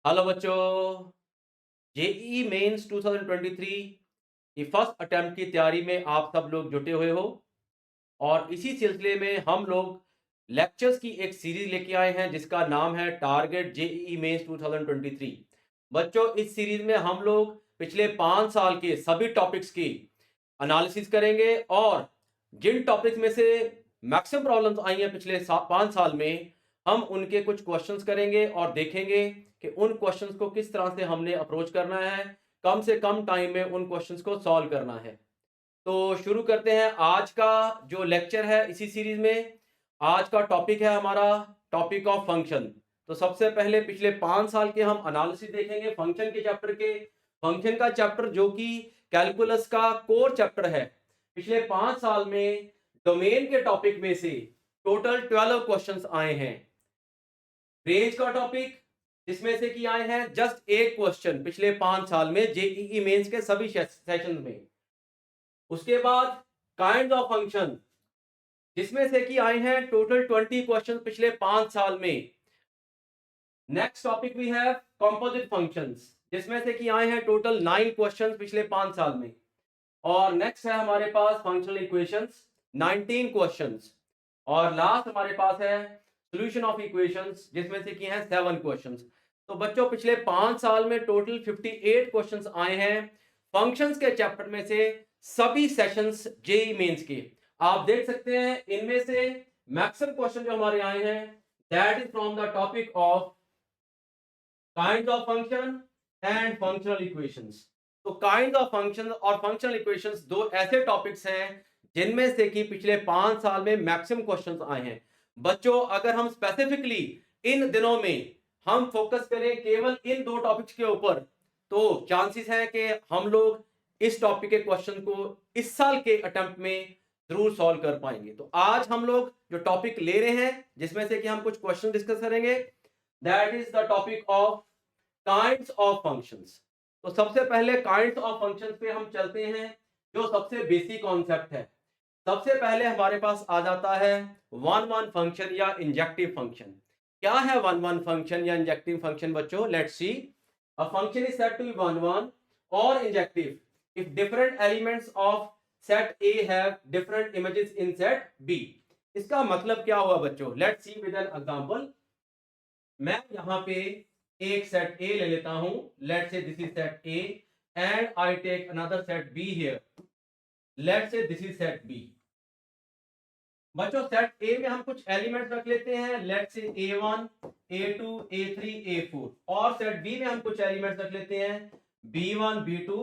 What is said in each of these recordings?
Hello बच्चों। JEE mains 2023 की first attempt की तैयारी में आप सब लोग जुटे हुए हो और इसी सिलसिले में हम लोग लेक्चर्स की एक सीरीज लेके आए हैं जिसका नाम है टारगेट जेईई मेंस 2023। बच्चों, इस सीरीज में हम लोग पिछले 5 साल के सभी टॉपिक्स की एनालिसिस करेंगे और जिन टॉपिक्स में से मैक्सिमम प्रॉब्लम्स आई हैं पिछले 5 साल में, हम उनके कुछ क्वेश्चंस करेंगे और देखेंगे कि उन क्वेश्चंस को किस तरह से हमने अप्रोच करना है, कम से कम टाइम में उन क्वेश्चंस को सॉल्व करना है। तो शुरू करते हैं आज का जो लेक्चर है इसी सीरीज में। आज का टॉपिक है हमारा टॉपिक ऑफ फंक्शन। तो सबसे पहले पिछले 5 साल के हम एनालिसिस देखेंगे फंक्शन के चैप्टर के। फंक्शन का चैप्टर जो कि कैलकुलस का कोर चैप्टर है। पिछले 5 साल में डोमेन के टॉपिक में से टोटल 12 क्वेश्चंस आए हैं। रेंज का टॉपिक जिसमें से कि आए हैं जस्ट एक क्वेश्चन पिछले 5 साल में जेईई मेंस के सभी सेशंस में। उसके बाद काइंड ऑफ फंक्शन जिसमें से कि आए हैं टोटल 20 क्वेश्चन पिछले 5 साल में। Next topic we have composite functions जिसमें से कि आए हैं टोटल 9 क्वेश्चन पिछले 5 साल में। और नेक्स्ट है हमारे पास फंक्शनल इक्वेशंस 19 क्वेश्चंस। और लास्ट हमारे पास है सॉल्यूशन ऑफ इक्वेशंस जिसमें से कि हैं 7 क्वेश्चंस। तो बच्चों, पिछले 5 साल में टोटल 58 क्वेश्चंस आए हैं फंक्शंस के चैप्टर में से सभी सेशंस जेईई मेंस के। आप देख सकते हैं इनमें से मैक्सिमम क्वेश्चन जो हमारे आए हैं that is from the topic of kind of function and functional equations. तो काइंड ऑफ फंक्शन और फंक्शनल इक्वेशंस दो ऐसे टॉपिक्स हैं जिनमें से कि पिछले 5 साल में मैक्सिमम क्वेश्चंस आए हैं। बच्चों, अगर हम स्पेसिफिकली इन दिनों में हम फोकस करें केवल इन दो टॉपिक्स के ऊपर, तो चांसेस हैं कि हम लोग इस टॉपिक के क्वेश्चन को इस साल के अटेम्प्ट में जरूर सॉल्व कर पाएंगे। तो आज हम लोग जो टॉपिक ले रहे हैं जिसमें से कि हम कुछ क्वेश्चन डिस्कस करेंगे, that is the topic of kinds of functions. तो सबसे पहले काइंड्स ऑफ फंक्शंस पे हम चलते हैं जो सबसे बेसिक कॉन्सेप्ट है। सबसे पहले हमारे पास आ जाता है वन वन फंक्शन या इंजेक्टिव फंक्शन। क्या है वन वन फंक्शन या इंजेक्टिव फंक्शन बच्चों? Let's see. A function is said to be one one और injective if different elements of set A have different images in set B. इसका मतलब क्या हुआ बच्चों? Let's see with an example. मैं यहां पे एक सेट ए ले लेता हूं। Let's say this is set A and I take another set B here. Let's say this is set B. बच्चों, सेट ए में हम कुछ एलिमेंट्स रख लेते हैं। Let's say a1 a2 a3 a4। और सेट बी में हम कुछ एलिमेंट्स रख लेते हैं b1 b2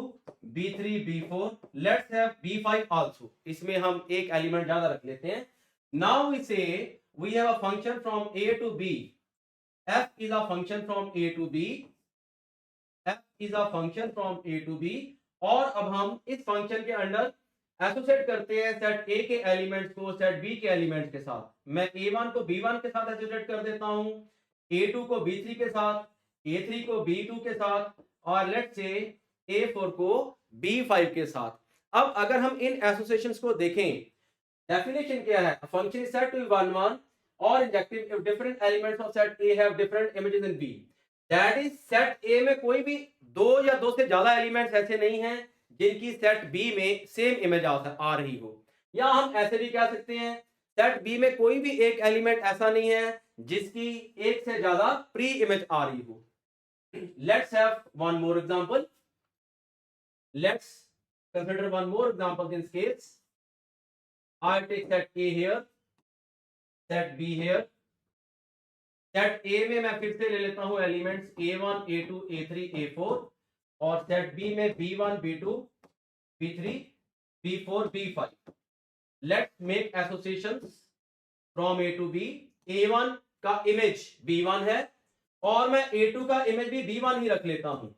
b3 b4। Let's have b5 also. इसमें हम एक एलिमेंट ज्यादा रख लेते हैं। Now we say we have a function from a to b। f is a function from a to b। f is a function from a to b। और अब हम इस फंक्शन के अंडर एसोसिएट करते हैं सेट a के elements को set b के एलिमेंट्स के साथ। मैं a1 को b1 के साथ एसोसिएट कर देता हूं, a2 को b3 के साथ, a3 को b2 के साथ और लेट्स से a4 को b5 के साथ। अब अगर हम इन एसोसिएशंस को देखें, डेफिनेशन क्या है? Function is said to be one one और injective if different elements of set A have different images in B. That is set A में कोई भी दो या दो से ज्यादा एलिमेंट्स ऐसे नहीं हैं जिनकी सेट बी में सेम इमेज आ रही हो। या हम ऐसे भी कह सकते हैं सेट बी में कोई भी एक एलिमेंट ऐसा नहीं है जिसकी एक से ज्यादा प्री इमेज आ रही हो। Let's have one more example. Let's consider one more example in this case. I take set A here, set B here। Set A में मैं फिर से ले लेता हूं elements A1 A2 A3 A4 और सेट B में B1 B2 B3 B4 B5। Let's make associations from A to B। A1 का इमेज B1 है और मैं A2 का इमेज भी B1 ही रख लेता हूं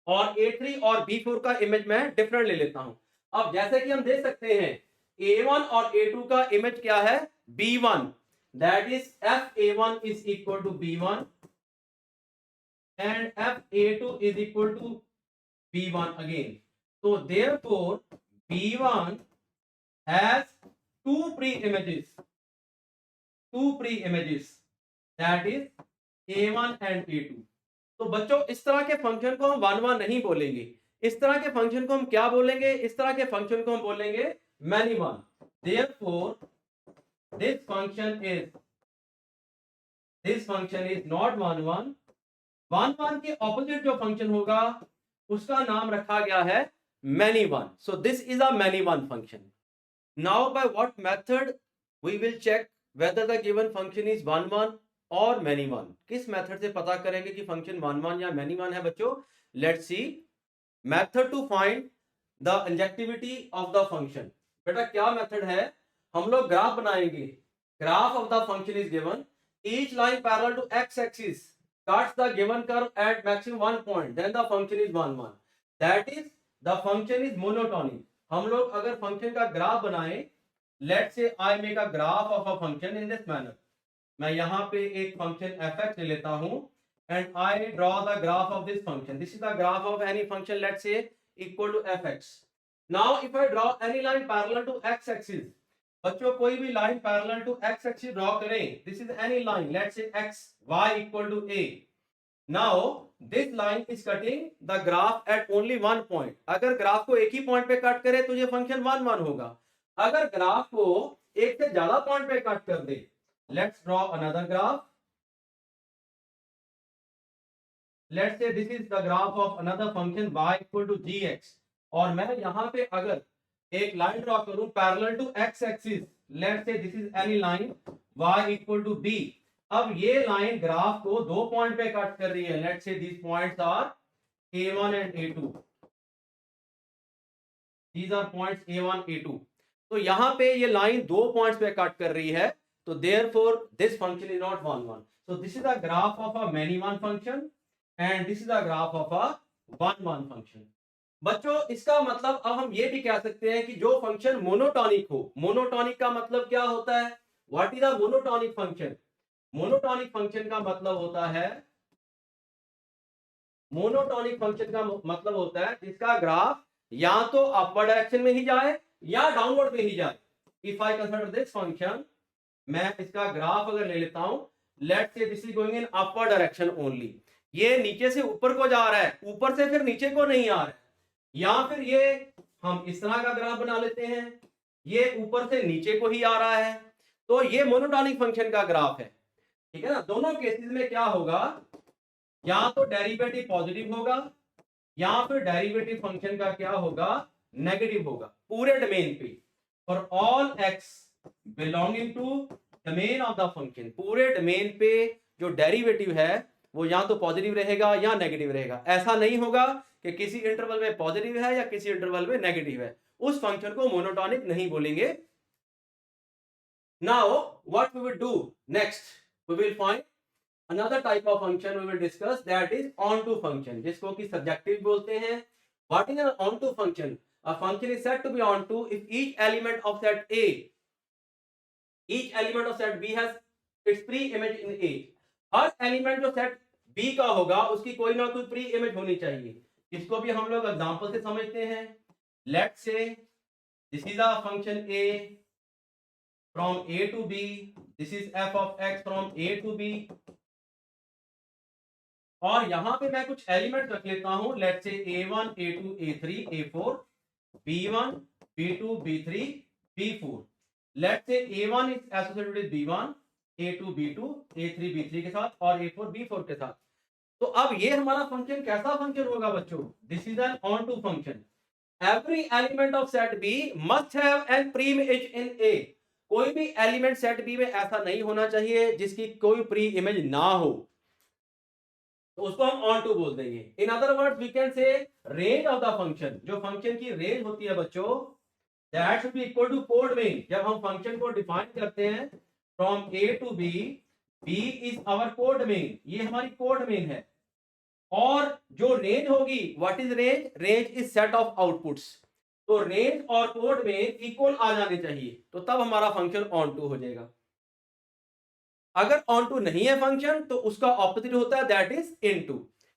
और A3 और B4 का इमेज मैं डिफरेंट ले लेता हूं। अब जैसे कि हम देख सकते हैं A1 और A2 का इमेज क्या है? B1। That is FA1 is equal to B1 and FA2 is equal to B1 again. तो therefore B1 has two pre images that is a1 and a2। तो बच्चों इस तरह के फंक्शन को हम वन वन नहीं बोलेंगे, इस तरह के फंक्शन को हम क्या बोलेंगे, इस तरह के फंक्शन को हम बोलेंगे many one. Therefore this function is not one one. One one के ऑपोजिट जो फंक्शन होगा उसका नाम रखा गया है many one. So this is a many one function. Now by what method we will check whether the given function is one one और many one. किस मेथड से पता करेंगे कि फंक्शन वन वन या मैनी वन है बच्चों? Let's see method to find the injectivity of the function. बेटा क्या मेथड है? हम लोग ग्राफ बनाएंगे। Graph of the function is given, each line parallel to x axis cuts the given curve at maximum one point, then the function is one one, that is the function is monotonic। हम लोग अगर function का graph बनाएं, let's say I make a graph of a function in this manner। मैं यहाँ पे एक function fx ले लेता हूँ and I draw the graph of this function। This is the graph of any function, let's say equal to fx। Now if I draw any line parallel to x axis, बच्चों कोई भी line parallel to x axis draw करें। This is any line, let's say X Y equal to A. Now this line is cutting the graph at only one point. अगर graph को एक ही point पे cut करे तो ये function one one होगा। अगर ग्राफ को एक से ज्यादा पॉइंट पे कट कर दे, let's draw another graph. Let's say this is the graph of another function y equal to gx, और मैं यहां पे अगर एक लाइन ड्रॉ करूं parallel to x axis, let's say this is any line y equal to b। अब ये line graph को दो पॉइंट पे कट कर रही है। Let's say this points are a1 and a2। These are points a1 a2। तो यहां पे ये लाइन दो पॉइंट्स पे कट कर रही है, तो therefore this function is not one one. So this is the graph of a many one function and this is the graph of a one one function. बच्चों इसका मतलब अब हम ये भी कह सकते हैं कि जो फंक्शन मोनोटॉनिक हो। मोनोटॉनिक का मतलब क्या होता है? What is a monotonic function? Monotonic function का मतलब होता है, मोनोटॉनिक फंक्शन का मतलब होता है जिसका ग्राफ या तो अपवर्ड डायरेक्शन में ही जाए या डाउनवर्ड में ही जाए। If I consider this function, मैं इसका ग्राफ अगर ले लेता हूं, let's say this is going in upward direction only. ये नीचे से ऊपर को जा रहा है, ऊपर से फिर नीचे को नहीं आ रहा है। या फिर ये हम इस तरह का ग्राफ बना लेते हैं, ये ऊपर से नीचे को ही आ रहा है, तो ये मोनोटॉनिक फंक्शन का ग्राफ है। ठीक है ना? दोनों केसेस में क्या होगा, या तो डेरिवेटिव पॉजिटिव होगा या फिर डेरिवेटिव फंक्शन का क्या होगा, नेगेटिव होगा पूरे डोमेन पे। For all x belonging to domain of the function, पूरे डोमेन पे जो डेरिवेटिव है वो या तो पॉजिटिव रहेगा या नेगेटिव रहेगा। ऐसा नहीं होगा कि किसी इंटरवल में पॉजिटिव है या किसी इंटरवल में नेगेटिव है, उस फंक्शन को मोनोटॉनिक नहीं बोलेंगे। Now what we will do next, we will find another type of function we will discuss, that is onto function, जिसको कि subjective बोलते हैं। What is an onto function? A function is said to be onto if each element of set A, each element of set B has its pre-image in A। Her element जो set B का होगा उसकी कोई ना कोई pre image होनी चाहिए। इसको भी हम लोग एग्जांपल से समझते हैं। Let's say this is a function A from A to B, this is f of x from A to B, और यहां पे मैं कुछ एलिमेंट रख लेता हूं। लेट्स से a1 a2 a3 a4 b1 b2 b3 b4। Let's say a1 is associated with b1, a2 b2 a3 b3 के साथ और a4 b4 के साथ। तो अब ये हमारा फंक्शन कैसा फंक्शन होगा बच्चों? This is an onto function. Every element of set B must have an pre-image इन ए। कोई भी एलिमेंट सेट बी में ऐसा नहीं होना चाहिए जिसकी कोई प्री इमेज ना हो, तो उसको हम ऑन टू बोल देंगे। In other words we can say range of the function, जो फंक्शन की रेंज होती है बच्चों, that should be equal to codomain. जब हम फंक्शन को डिफाइन करते हैं from A to B, B is our codomain, ये हमारी कोड मेन है। और जो रेंज होगी, what is range? Range is set of outputs. तो रेंज और कोड में इक्वल आ जाने चाहिए, तो तब हमारा फंक्शन ऑन टू हो जाएगा। अगर ऑन टू नहीं है फंक्शन तो उसका ऑपोजिट होता है, that is into.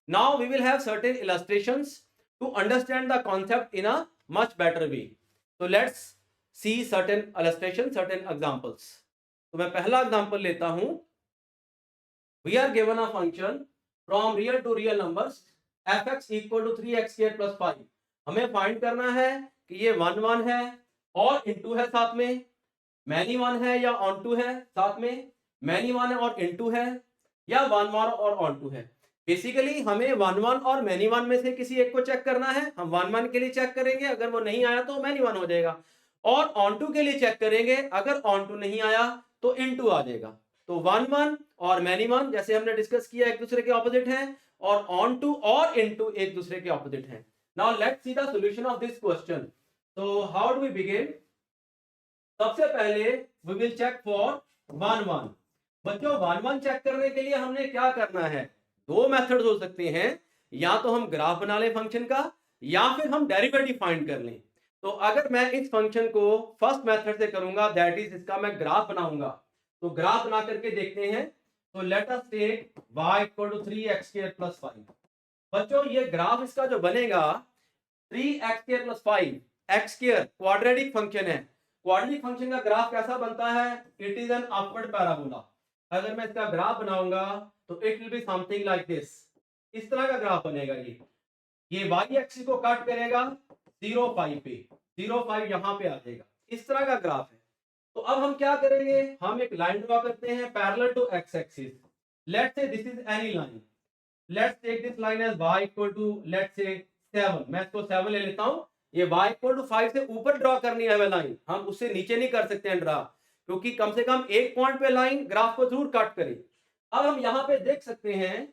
Now we will have certain illustrations to understand the concept in a much better way. तो let's see certain illustration, certain examples. तो मैं पहला एग्जांपल लेता हूं। We are given a function from real to real numbers fx equal to 3x square plus 5। हमें find करना है कि ये 1 1 है और इनटू है साथ में, मैनी 1 है या ऑन टू है, साथ में मैनी 1 है और इनटू है, या 1 1 और ऑन टू है। बेसिकली हमें 1 1 और मैनी 1 में से किसी एक को चेक करना है। हम 1 1 के लिए चेक करेंगे, अगर वो नहीं आया तो मैनी 1 हो जाएगा, और ऑन टू के लिए चेक करेंगे, अगर ऑन टू नहीं आया तो इनटू आ जाएगा। तो 1 1 और मैनी 1 जैसे हमने डिस्कस किया एक दूसरे के ऑपोजिट हैं, और ऑन टू और इनटू एक दूसरे के ऑपोजिट हैं। Now let's see the solution of this question. तो हाउ डू वी बिगिन? सबसे पहले वी विल चेक फॉर 1 1। बच्चों 1 1 चेक करने के लिए हमने क्या करना है? दो मेथड्स हो सकते हैं, या तो हम ग्राफ बना लें फंक्शन का, या फिर हम डेरिवेटिव फाइंड कर लें। तो अगर मैं इस फंक्शन को फर्स्ट मेथड से करूंगा, दैट इज इसका मैं ग्राफ बनाऊंगा। तो ग्राफ बना करके देखते हैं। तो let us take y equal to 3x square plus 5। बच्चों ये ग्राफ इसका जो बनेगा 3x square plus 5, x square quadratic function है। क्वाड्रेटिक फंक्शन का ग्राफ कैसा बनता है? It is an upward parabola. अगर मैं इसका ग्राफ बनाऊंगा तो it will be something like this. इस तरह का ग्राफ बनेगा। ये y एक्सिस को कट करेगा 0 5 पे, 0 5 यहां पे आ जाएगा। इस तरह का ग्राफ है। तो अब हम क्या करेंगे? हम एक लाइन ड्रॉ करते हैं parallel to x axis. Let's say this is any line. Let's take this line as y equal to let's say 7। मैं इसको 7 ले लेता हूं। ये y इक्वल टू 5 से ऊपर ड्रॉ करनी है हमें लाइन, हम उससे नीचे नहीं कर सकते हैं ड्रॉ, क्योंकि कम से कम एक पॉइंट पे लाइन ग्राफ को जरूर कट करे। अब हम यहां पे देख सकते हैं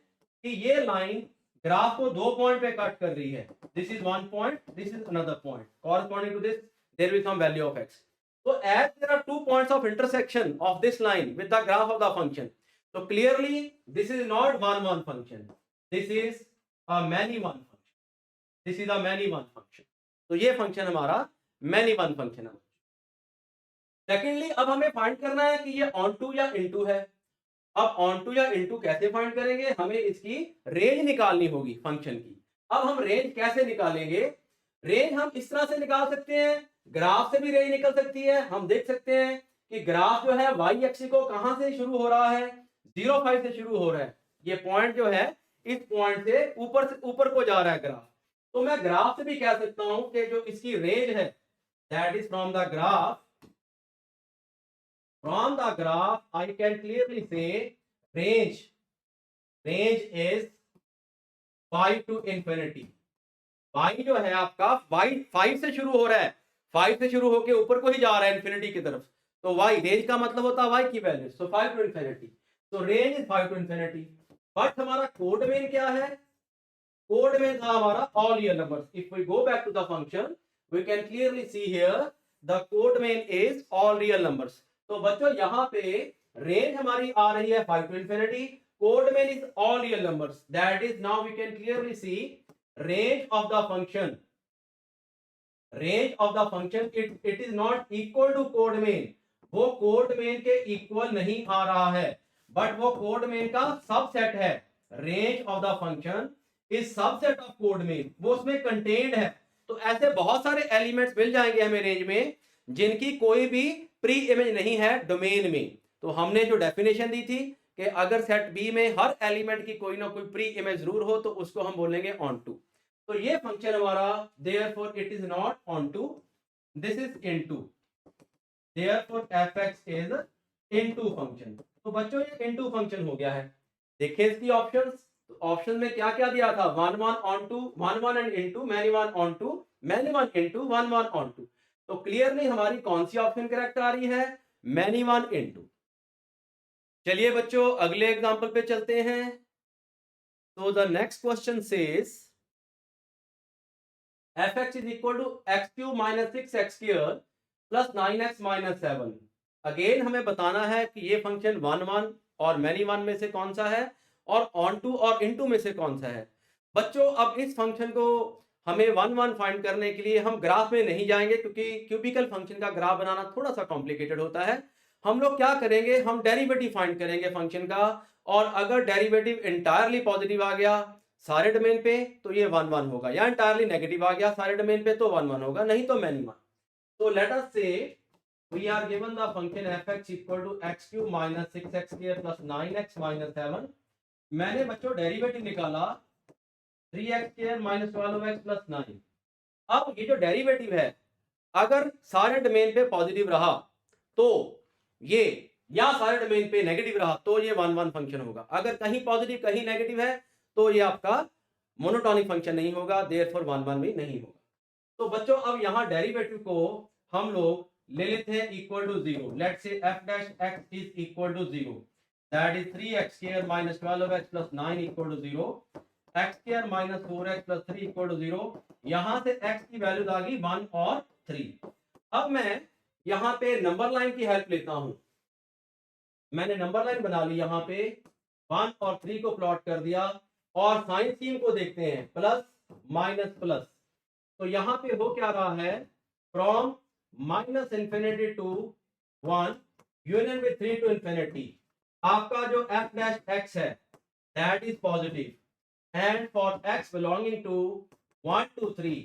कि ये लाइन ग्राफ को 2 पॉइंट पे कट कर रही है। This is 1 point, this is another point, corresponding to this there will some value of x। So as there are 2 points of intersection of this line with the graph of the function, so clearly this is not 1 1 function. This is a many 1 function. This is a many 1 function. तो ये function हमारा many 1 function है। Secondly अब हमें find करना है कि ये ऑन टू या इनटू है। अब ऑन टू या इनटू कैसे फाइंड करेंगे? हमें इसकी रेंज निकालनी होगी फंक्शन की। अब हम रेंज कैसे निकालेंगे? रेंज हम इस तरह से निकाल सकते हैं, ग्राफ से भी रेंज निकल सकती है। हम देख सकते हैं कि ग्राफ जो है y एक्सिस को कहां से शुरू हो रहा है? 0 5 से शुरू हो रहा है। ये पॉइंट जो है इस पॉइंट से ऊपर को जा रहा है ग्राफ। तो मैं ग्राफ से भी कह सकता हूं कि जो इसकी रेंज है that is from the graph, I can clearly say range is 5 to infinity। y जो है आपका y 5 से शुरू हो रहा है, 5 से शुरू होके ऊपर को ही जा रहा है इंफिनिटी की तरफ। तो y रेंज का मतलब होता है y की वैल्यू, सो 5 टू इंफिनिटी। तो range is 5 to infinity. But हमारा कोड मेन क्या है? कोड मेन था हमारा all real numbers. If we go back to the function we can clearly see here the codomain is all real numbers. तो बच्चों यहां पे range हमारी आ रही है 5 to infinity, codomain is all real numbers. That is now we can clearly see range of the function, it is not equal to code main। वो code main के equal नहीं आ रहा है, बट वो code main का subset है। Range of the function is subset of code main, वो उसमें कंटेन्ड है। तो ऐसे बहुत सारे एलिमेंट्स मिल जाएंगे हमें रेंज में जिनकी कोई भी प्री इमेज नहीं है डोमेन में। तो हमने जो डेफिनेशन दी थी कि अगर सेट बी में हर एलिमेंट की कोई ना कोई प्री इमेज जरूर हो तो उसको हम बोलेंगे ऑन टू। तो ये फंक्शन हमारा therefore it is not onto, this is into, therefore fx is into function. तो बच्चों ये into फंक्शन हो गया है। देखिए इसकी ऑप्शंस, तो ऑप्शन में क्या क्या दिया था? 1 1 onto, 1 1 and into, many 1 onto, many 1 into, 1 1 onto। तो क्लियरली हमारी कौन सी ऑप्शन करेक्ट आ रही है? many 1 into। चलिए बच्चों अगले एग्जांपल पे चलते हैं। तो the next question says fx is equal to x cube minus 6x square plus 9x minus 7। Again हमें बताना है कि ये फंक्शन 1 1 और मैनी 1 में से कौन सा है और ऑन टू और इनटू में से कौन सा है। बच्चों अब इस फंक्शन को हमें 1 1 फाइंड करने के लिए हम ग्राफ में नहीं जाएंगे, क्योंकि क्यूबिकल फंक्शन का ग्राफ बनाना थोड़ा सा कॉम्प्लिकेटेड होता है। हम लोग क्या करेंगे? हम डेरिवेटिव फाइंड करेंगे फंक्शन का, और अगर डेरिवेटिव इंटायरली पॉजिटिव आ गया सारे डोमेन पे तो ये 1 1 होगा, या इंटायरली नेगेटिव आ गया सारे डोमेन पे तो 1 1 होगा, नहीं तो मैनी 1। तो let us say we are given the function fx equal to x cube minus 6x square plus 9x minus 7 मैंने बच्चों डेरिवेटिव निकाला 3x² माइनस 12x प्लस 9। अब ये जो डेरिवेटिव है अगर सारे डोमेन पे पॉजिटिव रहा तो ये, या सारे डोमेन पे नेगेटिव रहा तो ये 1 1 फंक्शन होगा। अगर कहीं पॉजिटिव कहीं नेगेटिव है तो ये आपका मोनोटॉनिक फंक्शन नहीं होगा, देयरफॉर 1 1 भी नहीं होगा। तो बच्चों अब यहां डेरिवेटिव को हम लोग ले लेते हैं equal to 0। Let's say f dash x is equal to 0, that is 3x² minus 12x plus 9 equal to 0, x² minus 4x plus 3 equal to 0। यहां से x की वैल्यूज आ गई 1 और 3। अब मैं यहां पे नंबर लाइन की हेल्प लेता हूं। मैंने नंबर लाइन बना ली, यहां पे 1 और 3 को प्लॉट कर दिया और साइन स्कीम को देखते हैं, प्लस माइनस प्लस। तो यहां पे हो क्या रहा है, from minus infinity to 1 union with 3 to infinity, आपका जो f डैश x है that is positive and for x belonging to 1 to 3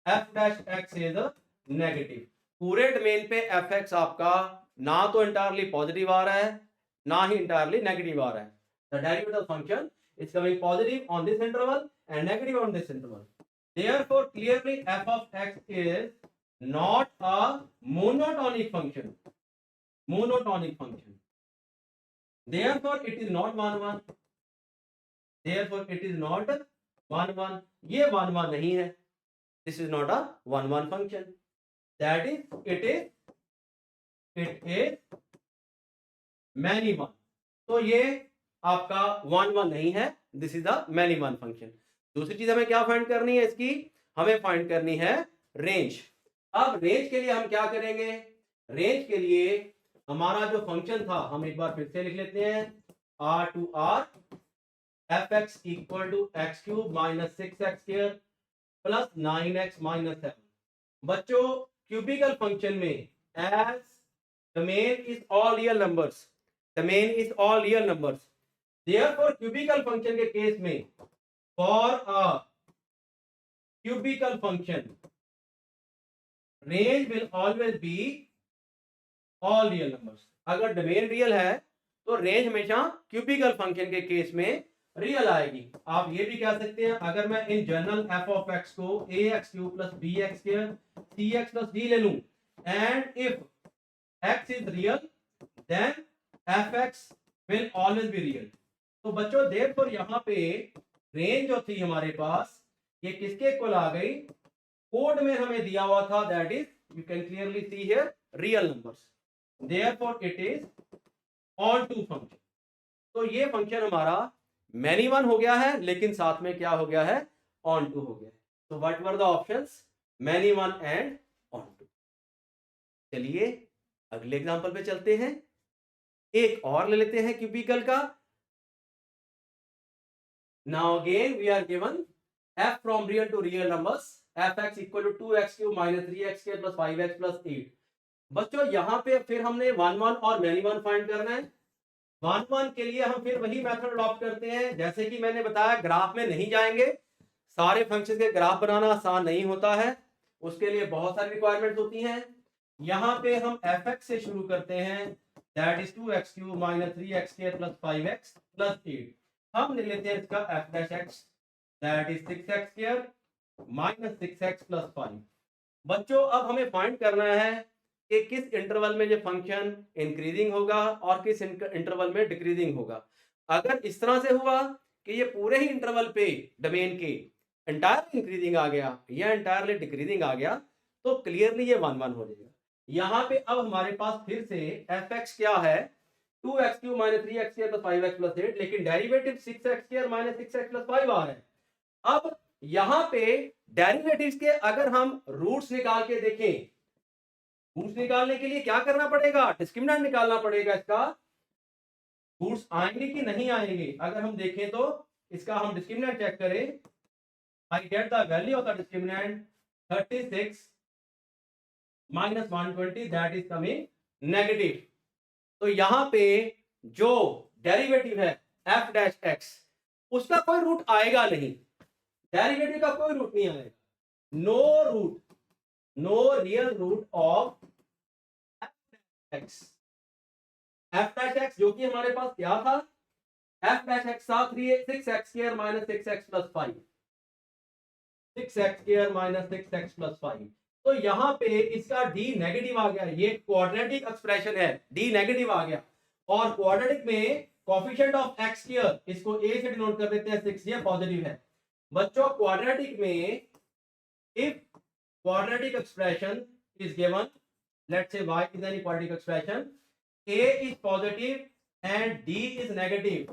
f dash x is negative. पूरे डोमेन पे fx आपका ना तो इंटायरली पॉजिटिव आ रहा है ना ही इंटायरली नेगेटिव आ रहा है। The derivative function is coming positive on this interval and negative on this interval. Therefore, clearly f of x is not a monotonic function. Monotonic function. Therefore, it is not 1 1. Therefore, it is not 1 1. ये 1 1 नहीं है. This is not a 1 1 function. That is, it is many 1. तो ये आपका 1 1 नहीं है, this is the many one function. दूसरी चीज हमें क्या फाइंड करनी है इसकी, हमें फाइंड करनी है रेंज। अब रेंज के लिए हम क्या करेंगे, रेंज के लिए हमारा जो फंक्शन था हम एक बार फिर से लिख लेते हैं, r to r fx equal to x³ minus 6x² plus 9x minus 7। बच्चों क्यूबिकल फंक्शन में as domain is all real numbers, domain is all real numbers, therefore cubical function के केस में for a cubical function range will always be all real numbers। अगर domain real है तो range हमेशा cubicle function के case में real आएगी। आप ये भी कह सकते हैं, अगर मैं in general f of x को ax³ plus bx² cx plus d ले लूं and if x is real then fx will always be real। तो बच्चों therefore यहाँ पे रेंज जो थी हमारे पास ये किसके इक्वल आ गई, कोड में हमें दिया हुआ था, that is you can clearly see here real numbers, therefore it is on to function. तो ये फंक्शन हमारा मैनी वन हो गया है लेकिन साथ में क्या हो गया है, ऑन टू हो गया है। तो whatever the options, many one and onto. चलिए अगले एग्जांपल पे चलते हैं, एक और ले लेते हैं क्यूबिकल का। Now again we are given f from real to real numbers, fx equal to 2x³ minus 3x² plus 5x plus 8। बच्चों यहाँ पे फिर हमने 1 1 और मैनी वन फाइंड करना है। 1 1 के लिए हम फिर वही मेथड अडॉप्ट करते हैं, जैसे कि मैंने बताया ग्राफ में नहीं जाएंगे, सारे फंक्शन के ग्राफ बनाना आसान नहीं होता है, उसके लिए बहुत सारी रिक्वायरमेंट होती हैं। यहाँ पे हम fx से शुरू करते हैं, that is 2x³ minus 3x² plus 5x plus 8। हम ले लेते हैं इसका f dash x, that is 6x² minus 6x plus 5। बच्चों अब हमें फाइंड करना है कि किस इंटरवल में ये फंक्शन इंक्रीजिंग होगा और किस इंटरवल में डिक्रीजिंग होगा। अगर इस तरह से हुआ कि ये पूरे ही इंटरवल पे डोमेन के एंटायरली इंक्रीजिंग आ गया या एंटायरली डिक्रीजिंग आ गया तो क्लियरली ये 1 1 हो जाएगा। यहाँ पे अब हमारे पास फिर से fx क्या है, 2x³ minus 3x² plus 5x plus 8, लेकिन derivative 6x² minus 6x plus 5 आ रहा है। अब यहां पे डेरिवेटिव्स के अगर हम रूट्स निकाल के देखें, रूट्स निकालने के लिए क्या करना पड़ेगा, डिस्क्रिमिनेंट निकालना पड़ेगा। इसका रूट्स आएंगे कि नहीं आएंगे, अगर हम देखें तो इसका हम डिस्क्रिमिनेंट चेक करें, I get the value of the discriminant 36 minus 120, that is coming negative. तो यहां पे जो डेरिवेटिव है f डैश x उसका कोई रूट आएगा नहीं, डेरिवेटिव का कोई रूट नहीं आएगा, no root, no real root of f dash x। f dash x जो कि हमारे पास क्या था, एफ डैश एक्स था 6x square minus 6x plus 5, 6x square minus 6x plus 5। तो यहाँ पे इसका d नेगेटिव आ गया, ये क्वाड्रेटिक एक्सप्रेशन है, d नेगेटिव आ गया। और क्वाड्रेटिक में कोएफिशिएंट ऑफ x स्क्वायर, इसको a से डिनोट कर देते हैं 6, ये पॉजिटिव है। बच्चों क्वाड्रेटिक में if quadratic expression is given, let's say y is any quadratic expression, a is positive and d is negative,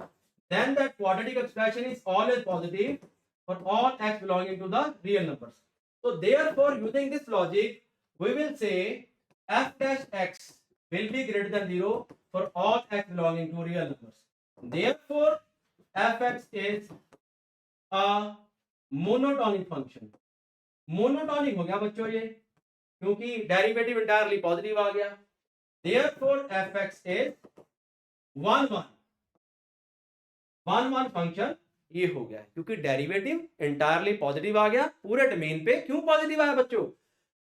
then that quadratic expression is always positive for all x belonging to the real numbers. So therefore using this logic we will say f dash x will be greater than 0 for all x belonging to real numbers. Therefore fx is a monotonic function. Monotonic हो गया बच्चों ये, क्योंकि derivative entirely positive आ गया। Therefore fx is 1 1 function ये हो गया, क्योंकि डेरिवेटिव इंटायरली पॉजिटिव आ गया पूरे डोमेन पे। क्यों पॉजिटिव आया बच्चों?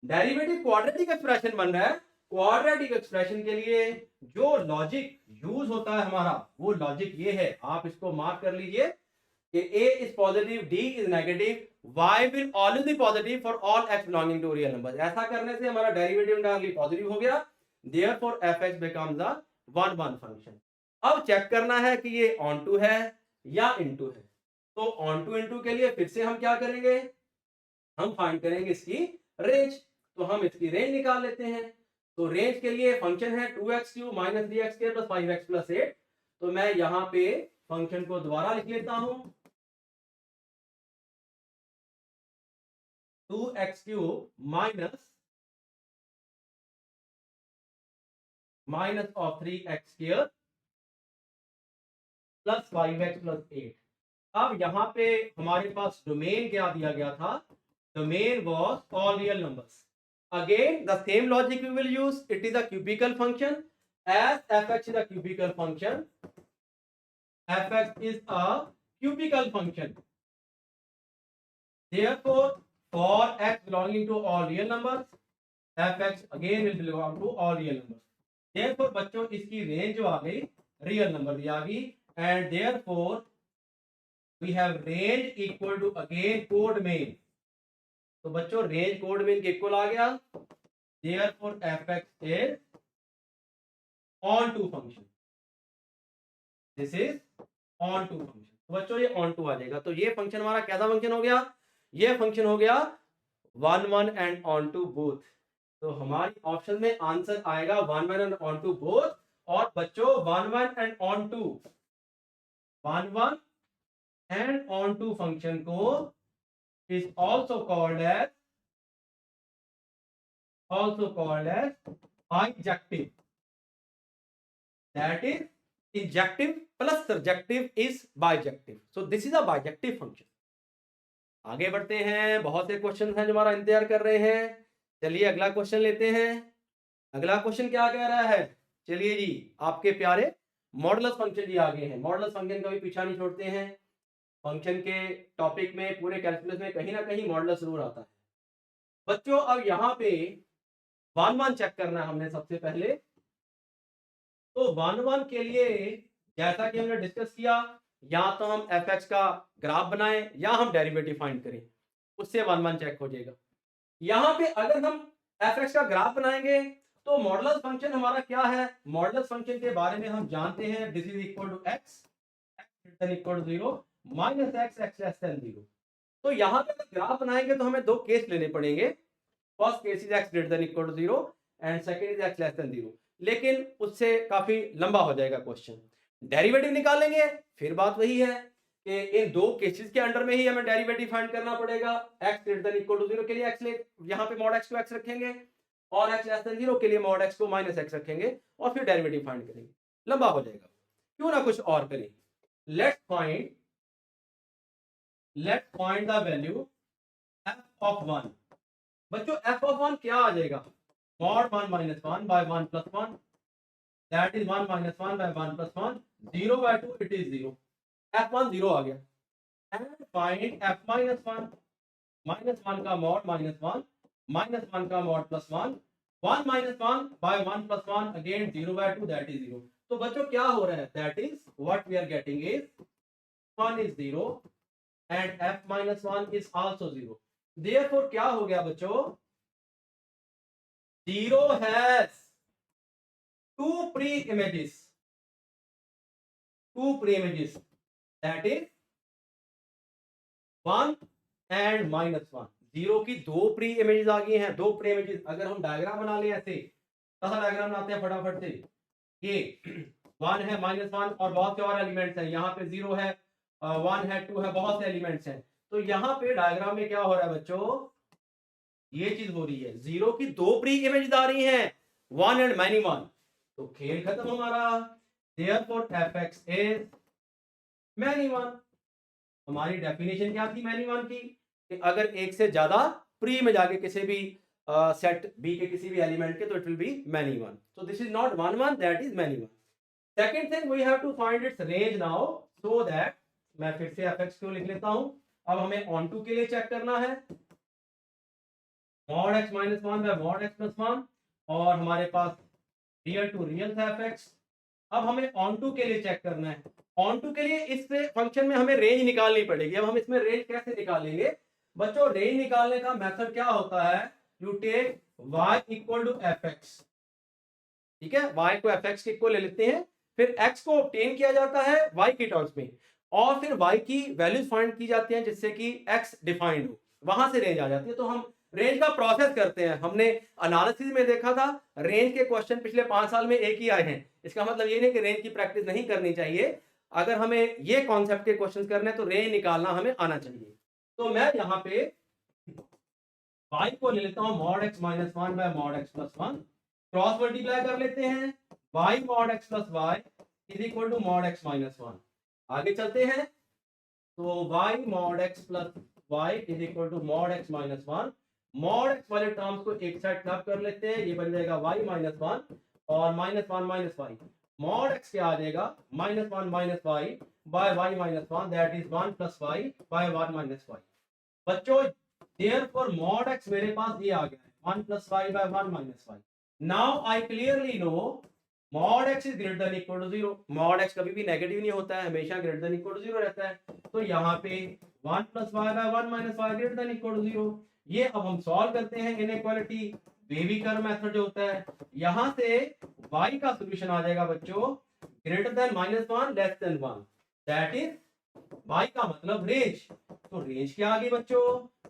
डेरिवेटिव क्वाड्रेटिक एक्सप्रेशन बन रहा है। क्वाड्रेटिक एक्सप्रेशन के लिए जो लॉजिक यूज होता है हमारा, वो लॉजिक ये है, आप इसको मार्क कर लीजिए कि a is positive, d is negative, y will always be positive for all x belonging to real numbers। ऐसा करने से हमारा डेरिवेटिव इंटायरली पॉजिटिव हो गया। Therefore fx becomes a 1 function. अब चेक करना है कि ये ऑन टू है या इनटू है। तो ऑन टू इनटू के लिए फिर से हम क्या करेंगे, हम फाइंड करेंगे इसकी रेंज। तो हम इसकी रेंज निकाल लेते हैं। तो रेंज के लिए फंक्शन है 2x³ minus 3x² plus 5x plus 8। तो मैं यहाँ पे फंक्शन को दोबारा लिख लेता हूं, 2x³ minus of 3x² plus 5x plus 8। अब यहां पे हमारे पास डोमेन क्या दिया गया था, domain was all real numbers. Again the same logic we will use, it is a cubical function. As fx is a cubical function, fx is a cubical function, therefore for x belonging to all real numbers fx again will belong to all real numbers। therefore बच्चों इसकी range जो आ गई real number दी आ गई, and therefore we have range equal to again code main. तो बच्चों range code main के equal आ गया। therefore fx is on to function, this is on to function। तो बच्चों ये on to आ जाएगा। तो ये फंक्शन हमारा कैसा फंक्शन हो गया, ये फंक्शन हो गया 1 1 एंड on to both। तो हमारी ऑप्शन में आंसर आएगा 1 1 एंड on to both। और बच्चों 1 1 and on to 1 1 and on to function को is also called as bijective, that is injective plus surjective is bijective। so this is a bijective function। आगे बढ़ते हैं, बहुत से क्वेश्चन हैं जो हमारा इंतजार कर रहे हैं। चलिए अगला क्वेश्चन लेते हैं। अगला क्वेश्चन क्या कह रहा है, चलिए जी आपके प्यारे मॉडुलस फंक्शन जी आगे हैं। मॉडुलस फंक्शन का भी पीछा नहीं छोड़ते हैं। फंक्शन के टॉपिक में पूरे कैलकुलस में कहीं ना कहीं मॉडुलस जरूर आता है। बच्चों अब यहाँ पे 1 1 चेक करना है हमने सबसे पहले। तो 1 1 के लिए जैसा कि हमने डिस्कस किया, या तो हम fx का ग्राफ बनाएं या हम डेरिवेटिव फाइंड करें, उससे 1 1 चेक हो जाएगा। यहाँ पे अगर हम fx का ग्राफ बनाएंगे तो मॉडुलस फंक्शन हमारा क्या है, मॉडुलस फंक्शन के बारे में हम जानते हैं, this is equal to x equal to 0 minus x less than 0। तो यहाँ पे ग्राफ बनाएंगे तो हमें दो केस लेने पड़ेंगे। First case is x greater than equal to 0 and second is x less than 0। लेकिन उससे काफी लंबा हो जाएगा क्वेश्चन। डेरिवेटिव निकालेंगे फिर बात वही है कि इन दो केसेस के अंडर में ही हमें डेरिवेटिव फाइंड करना पड़ेगा। x greater than equal to 0 के लिए x ले, यहाँ पे मॉड x को x रखेंगे, और x लेस देन 0 के लिए मॉड x को माइनस x रखेंगे, और फिर डेरिवेटिव फाइंड करेंगे। लंबा हो जाएगा, क्यों ना कुछ और करें। Let's find the value f of 1। बच्चों f ऑफ 1 क्या आ जाएगा, mod 1 minus 1 by 1 plus 1, that is 1 minus 1 by 1 plus 1, 0 by 2 it is 0। f1 0 आ गया। and find f minus 1, minus 1 का mod minus 1, minus 1 का mod plus 1, 1 minus 1 by 1 plus 1 again 0 by 2 that is 0। तो बच्चों क्या हो रहा है, that is what we are getting is 1 is 0 and f minus 1 is also 0. Therefore क्या हो गया बच्चों, 0 has two pre-images, that is 1 and -1. 0 की दो प्री इमेजेस आ गई हैं, दो प्री इमेजेस. अगर हम डायग्राम बना लें ऐसे, कैसा डायग्राम बनाते हैं फटाफट से, ये 1 है -1 और बहुत से और एलिमेंट्स हैं, यहाँ पे 0 है, 1 है, 2 है, बहुत से एलिमेंट्स हैं. तो यहाँ पे डायग्राम में क्या हो रहा है बच्चों, ये चीज हो रही है, 0 की दो प्री इमेजेस आ रही हैं, 1 एंड मैनी 1. तो खेल खत्म हमारा. Therefore fx is many 1. हमारी डेफिनेशन क्या थी मैनी 1 की, कि अगर एक से ज्यादा प्री इमेज आगे किसी भी सेट बी के किसी भी एलिमेंट के, तो it will be many 1. So this is not 1 1, that is many 1. Second thing, we have to find its range now, so that मैं फिर से fx को लिख लेता हूं. अब हमें onto के लिए चेक करना है, mod x minus 1 by mod x plus 1, और हमारे पास रियल टू रियल था fx. अब हमें onto के लिए चेक करना है. onto के लिए इस फंक्शन में हमें रेंज निकालनी पड़ेगी. अब हम इसमें रेंज कैसे निकालेंगे बच्चों, रेंज निकालने का मेथड क्या होता है, you take y equal to fx. ठीक है, y को fx के इक्वल ले लेते हैं, फिर x को ऑब्टेन किया जाता है y की टर्म्स में, और फिर y की वैल्यूज फाइंड की जाती हैं जिससे कि x डिफाइंड हो, वहां से रेंज आ जाती है. तो हम रेंज का प्रोसेस करते हैं. हमने एनालिसिस में देखा था, रेंज के क्वेश्चन पिछले 5 साल में एक ही आए हैं. इसका मतलब ये नहीं कि रेंज की प्रैक्टिस नहीं करनी चाहिए. अगर हमें ये कॉन्सेप्ट के क्वेश्चन करने हैं तो रेंज निकालना हमें आना चाहिए. तो मैं यहाँ पे y को ले लेता हूं mod x minus 1 by mod x plus 1, cross multiply कर लेते हैं, y mod x plus y is equal to mod x minus 1. आगे चलते हैं, तो y mod x plus y is equal to mod x minus 1. mod x वाले terms को एक साइड क्लब कर लेते हैं, ये बन जाएगा y minus 1 और minus 1 minus y. mod x क्या आ जाएगा, minus 1 minus y by y minus 1, that is 1 plus y by 1 minus y. बच्चों therefore mod x मेरे पास ये आ गया है 1 plus y by 1 minus y. Now I clearly know mod x is greater than equal to 0. mod x कभी भी negative नहीं होता है, हमेशा greater than equal to 0 रहता है. तो यहाँ पे 1 plus y by 1 minus y greater than equal to 0. ये अब हम सॉल्व करते हैं इनइक्वालिटी, बेबी कर्व मेथड जो होता है. यहाँ से y का सॉल्यूशन आ जाएगा बच्चों greater than -1 less than 1, that is y का मतलब रेंज. तो रेंज क्या आ गई बच्चों,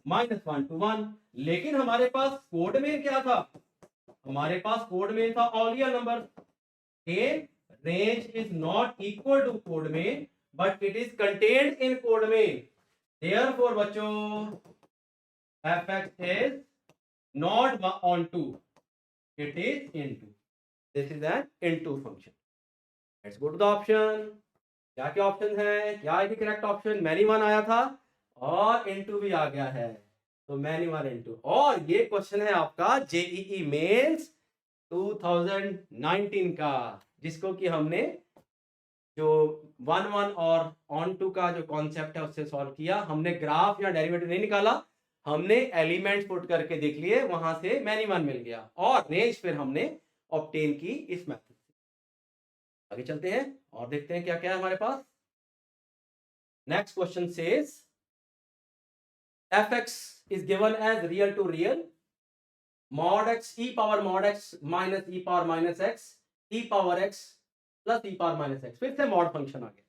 -1 to 1. लेकिन हमारे पास कोड में क्या था, हमारे पास कोड में था all real number. Range is not equal to code में, but it is contained in code में. देयरफॉर बच्चों fx is not onto, it is into. This is an into function. Let's go to the option. क्या क्या option है, क्या है correct option, many 1 आया था और इनटू भी आ गया है, तो मैनी 1 इनटू. और ये क्वेश्चन है आपका जेईई मेंस 2019 का, जिसको कि हमने जो 1 और ऑन टू का जो कॉन्सेप्ट है उससे सॉल्व किया. हमने ग्राफ या डेरिवेटिव नहीं निकाला, हमने एलिमेंट्स पुट करके देख लिए, वहां से मैनी 1 मिल गया, और रेंज फिर हमने ऑब्टेन की इस मेथड से. आगे चलते हैं और देखते हैं क्या क्या है हमारे पास. Next question says fx is given as real to real mod x e power mod x minus e power minus x e power x plus e power minus x. फिर से मॉड फंक्शन आ गया.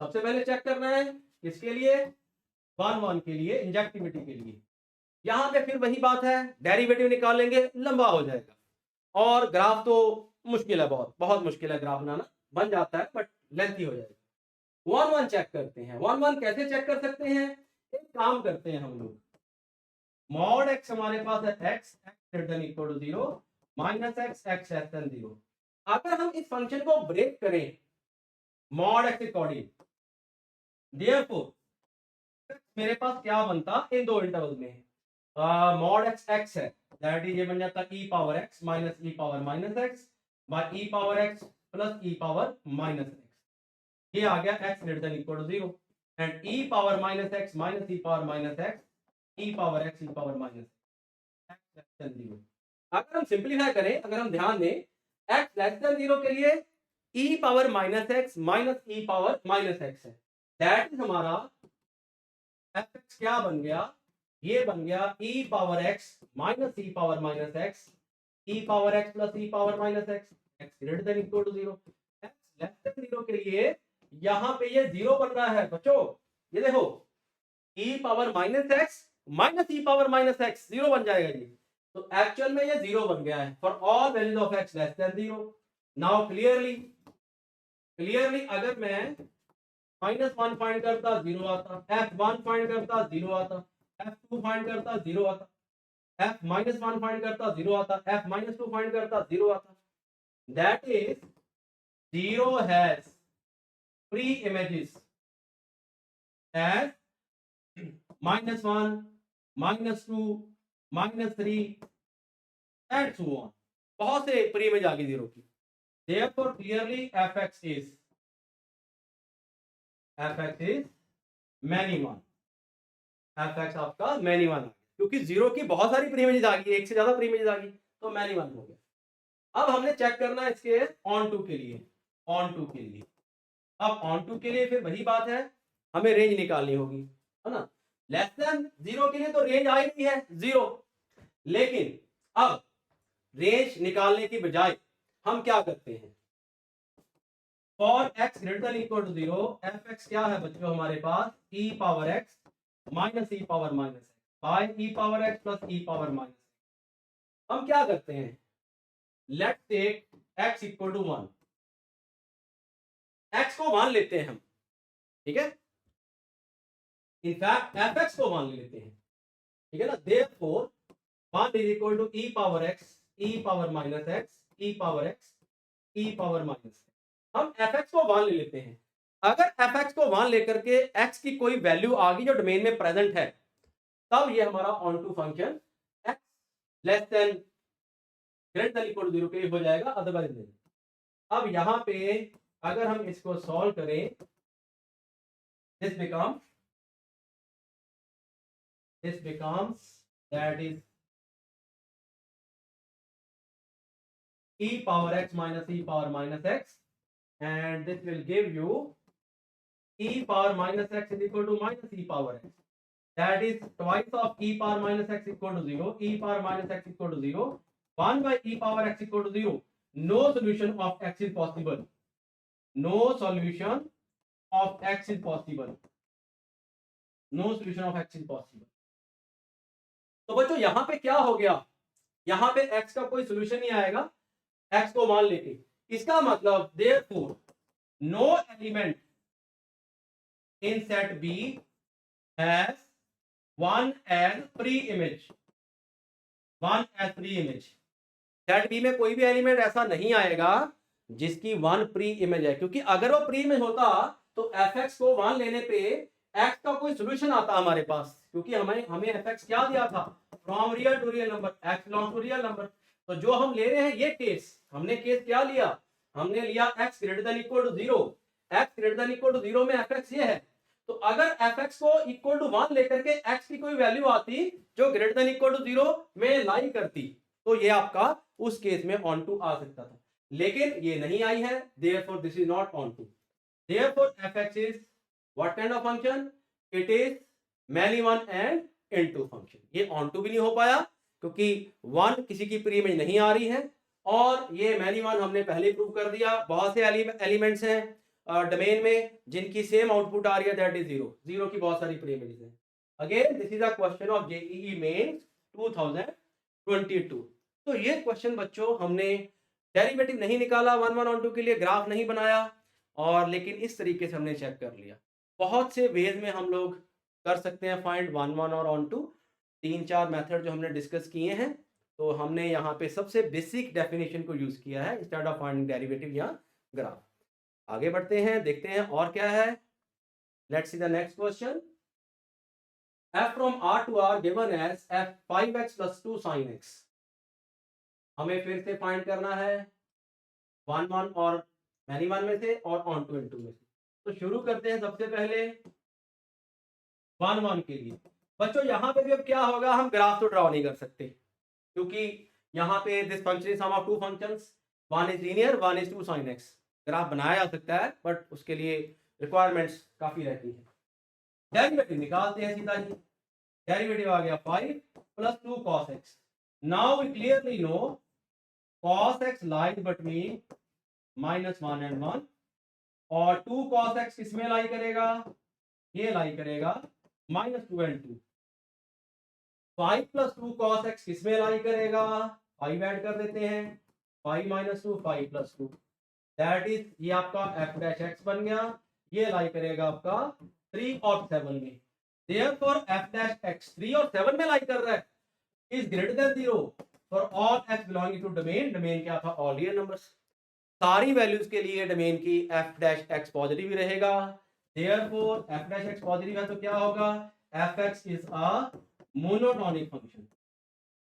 सबसे पहले check करना है इसके लिए 1 के लिए, इंजेक्टिविटी के लिए. यहां पे फिर वही बात है, डेरिवेटिव निकालेंगे लंबा हो जाएगा, और ग्राफ तो मुश्किल है, बहुत बहुत मुश्किल है ग्राफ बनाना. बन जाता है बट लेंथी हो जाएगा. 1 चेक करते हैं. 1 कैसे चेक कर सकते हैं, एक काम करते हैं हम लोग. मॉड x हमारे पास है x greater than equal to 0 minus x less than 0. अगर हम इस फंक्शन को ब्रेक करें मॉड x अकॉर्डिंग, देयरफॉर मेरे पास क्या बनता इन दो इंटरवल में, मॉड x है, दैट इज ये बन जाता e power x minus e power minus x by e power x plus e power minus x. ये आ गया x greater than equal to 0 and e power minus x minus e power minus x e power x e power minus x less than 0. अगर हम simplify करें, अगर हम ध्यान दें x less than 0 के लिए e power minus X minus e power minus X है। दैट इज हमारा एफ एक्स क्या बन गया, ये बन गया e power X minus e power minus X, e power X plus e power minus X, X greater than equal to 0। X less than 0 के लिए यहां पे ये 0 बन रहा है बच्चों, ये देखो ई power minus X minus e power minus x 0 बन जाएगा ये, तो एक्चुअल में ये 0 बन गया है for all values of x less than 0। Now clearly अगर मैं -1 फाइंड करता 0 आता, f1 फाइंड करता 0 आता, f2 फाइंड करता 0 आता, f-1 फाइंड करता 0 आता, f-2 फाइंड करता 0 आता। That is 0 has pre images as -1, -2, -3 and so on, बहुत से प्री इमेज आ गई 0 की। therefore clearly fx is many one, fx आपका many one आ गया, क्योंकि 0 की बहुत सारी प्री इमेज आ गई, एक से ज्यादा प्री इमेज आ गई, तो many one हो गया। अब हमने चेक करना है इसके ऑन टू के लिए, अब ऑन टू के लिए फिर वही बात है, हमें रेंज निकालनी होगी, है ना। लेस देन 0 के लिए तो रेंज आई नहीं है 0, लेकिन अब रेंज निकालने की बजाय हम क्या करते हैं, for x greater than equal to 0 f x क्या है बच्चों हमारे पास, e power x minus e power minus x by e power x plus e power minus. हम क्या करते हैं, let's take x equal to 1, x को 1 लेते हैं हम, ठीक है, इनफैक्ट एफ एक्स को 1 ले लेते हैं, ठीक है ना। Therefore 1 is equal to e power x e power minus x e power x e power minus. हम एफ एक्स को 1 ले लेते हैं, अगर एफ एक्स को 1 लेकर के x की कोई वैल्यू आ गई जो डोमेन में प्रेजेंट है, तब ये हमारा onto function x less than greater than equal to 0 के लिए हो जाएगा, अदरवाइज नहीं। अब यहां पे अगर हम इसको सॉल्व करें, this becomes that is e power x minus e power minus x, and this will give you e power minus x is equal to minus e power x, that is twice of e power minus x equal to 0, e power minus x equal to 0, 1 by e power x equal to 0. No solution of x is possible, no solution of x is possible, no solution of x is possible। तो बच्चों यहां पे क्या हो गया, यहां पे x का कोई सोल्यूशन नहीं आएगा x को 1 लेके, इसका मतलब therefore no element in set B has 1 as pre-image, 1 as pre-image। Set B में कोई भी एलिमेंट ऐसा नहीं आएगा जिसकी 1 प्री इमेज है, क्योंकि अगर वो प्री इमेज होता तो एफ एक्स को 1 लेने पे एक्स का कोई सोल्यूशन आता हमारे पास, क्योंकि हमें एफ एक्स क्या दिया था, from real to real number x belongs to real number. तो जो हम ले रहे हैं ये केस, हमने केस क्या लिया, हमने लिया x greater than equal to 0, x greater than equal to 0 में एफ एक्स ये है, तो अगर एफ एक्स को इक्वल टू 1 लेकर के एक्स की कोई वैल्यू आती जो ग्रेटर देन इक्वल टू 0 में लाई करती, तो ये आपका उस केस में ऑन टू आ सकता था, लेकिन ये नहीं आई है, therefore this is not on to, therefore fx is what kind of function, it is many one and into function। ये on to भी नहीं हो पाया क्योंकि 1 किसी की प्री इमेज नहीं आ रही है, और ये many one हमने पहले प्रूव कर दिया, बहुत से एलिमेंट्स हैं डोमेन में जिनकी सेम आउटपुट आ रही है, दैट इज 0 की बहुत सारी प्री इमेजेस हैं। Again this is a question of JEE mains 2022। तो ये क्वेश्चन बच्चों हमने डेरिवेटिव नहीं निकाला 1 1 और 2 के लिए, ग्राफ नहीं बनाया, और लेकिन इस तरीके से हमने चेक कर लिया। बहुत से वेज में हम लोग कर सकते हैं फाइंड 1 1 और ऑन टू, 3-4 मेथड जो हमने डिस्कस किए हैं, तो हमने यहाँ पे सबसे बेसिक डेफिनेशन को यूज किया है इंस्टेड ऑफ फाइंडिंग डेरिवेटिव या ग्राफ। आगे बढ़ते हैं, देखते हैं और क्या है। Let's see the next question. f from r to r given as f 5x plus 2 sin x। हमें फिर से फाइंड करना है 1 1 और मैनी 1 में से और ऑन टू इनटू में से। तो शुरू करते हैं सबसे पहले 1 1 के लिए। बच्चों यहाँ पे भी अब क्या होगा, हम ग्राफ तो ड्रॉ नहीं कर सकते क्योंकि यहाँ पे this function is sum of two functions, one is linear, one is 2 sin x। Graph बनाया जा सकता है, बट उसके लिए रिक्वायरमेंट्स काफ़ी रहती है। डेरिवेटिव निकालते हैं सीधा जी। डेरिवेटिव आ गया 5 + 2 cos x। Now we clearly know cos x lies between -1 and 1, और 2 cos x किसमें लाई करेगा? ये लाई करेगा -2 and 2। 5 + 2 cos x किसमें लाई करेगा? 5 ऐड कर देते हैं, 5 - 2 5 + 2, दैट इज ये आपका f डैश x बन गया। ये लाई करेगा आपका 3 और 7 में। Therefore f डैश x 3 और 7 में लाई कर रहा है, is greater than 0 for all x belonging to domain. Domain क्या था? All real numbers. सारी वैल्यूज के लिए डोमेन की f डैश x पॉजिटिव ही रहेगा। Therefore f dash x positive है तो क्या होगा? fx is a monotonic function.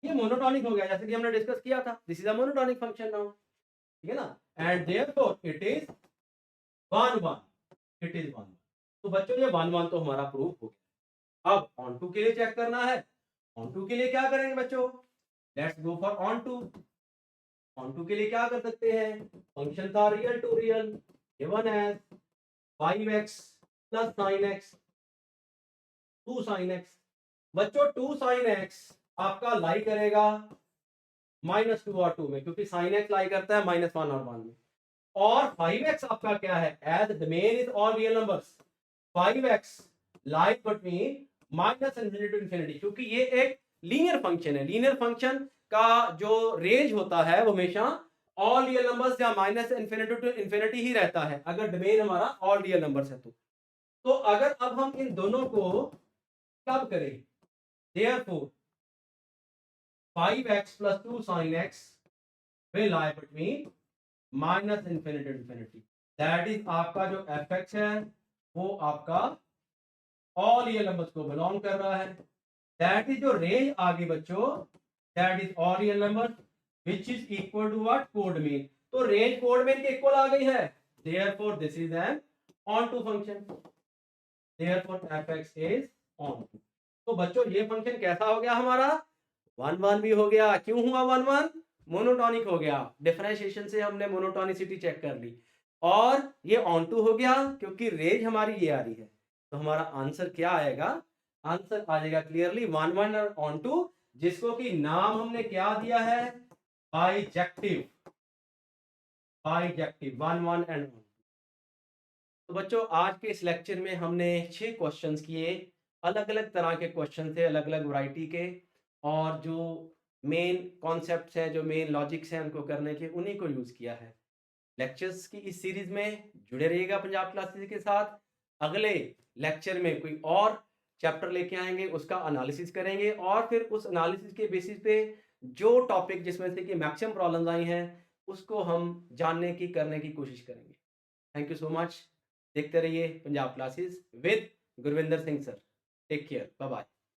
ये मोनोटोनिक हो गया, जैसे कि हमने डिस्कस किया था, this is a monotonic function now, ठीक है ना। And therefore it is 1 1, it is 1। तो बच्चों ये 1 1 तो हमारा प्रूफ हो गया। अब ऑन टू के लिए चेक करना है। ऑन टू के लिए क्या करेंगे बच्चों? Let's go for onto. Onto के लिए क्या कर सकते हैं? फंक्शन था real to real, given as 5x + sin x 2 sin x। बच्चों 2 sin x आपका लाई करेगा -2 और 2 में, क्योंकि sin x लाई करता है -1 और 1 में। और 5x आपका क्या है? As domain is all real numbers, 5x lies between -∞ to ∞, क्योंकि ये एक लीनियर फंक्शन है। लीनियर फंक्शन का जो रेंज होता है वो हमेशा ऑल रियल नंबर्स या -∞ टू ∞ ही रहता है, अगर डोमेन हमारा ऑल रियल नंबर्स है तो अगर अब हम इन दोनों को कब करें? Therefore 5x + 2 sin x will lie between -∞ to ∞। That is आपका जो fx है वो आपका ऑल रियल नंबर्स को बिलोंग कर रहा है। दैट इज जो रेंज आ गई बच्चों, that is all real number which is equal to what? Codomain. तो रेंज कोड मीन के इक्वल आ गई है। Therefore this is an onto function. Therefore fx is onto. तो बच्चों ये फंक्शन कैसा हो गया हमारा? 1 1 भी हो गया। क्यों हुआ 1 1? मोनोटोनिक हो गया। डिफरेंशिएशन से हमने मोनोटोनिसिटी चेक कर ली। और ये ऑन टू हो गया क्योंकि रेंज हमारी ये आ रही है। तो हमारा आंसर क्या आएगा? आंसर आ जाएगा क्लियरली 1 1 और ऑन टू, जिसको कि नाम हमने क्या दिया है? बाइजेक्टिव। Bijective 1 1 and on. तो बच्चों आज के इस लेक्चर में हमने 6 क्वेश्चंस किए। अलग अलग तरह के क्वेश्चन थे, अलग अलग वैरायटी के, और जो मेन कॉन्सेप्ट्स हैं, जो मेन लॉजिक्स हैं, उनको करने के उन्हीं को यूज़ किया है। लेक्चर्स की इस सीरीज में जुड़े रहिएगा पंजाब क्लासेस के साथ। अगले लेक्चर में कोई और चैप्टर लेके आएंगे, उसका एनालिसिस करेंगे, और फिर उस एनालिसिस के बेसिस पे जो टॉपिक जिसमें से कि मैक्सिमम प्रॉब्लम्स आई हैं उसको हम जानने की करने की कोशिश करेंगे। Thank you so much. देखते रहिए Punjab classes with Gurvinder Singh sir. Take care, bye bye.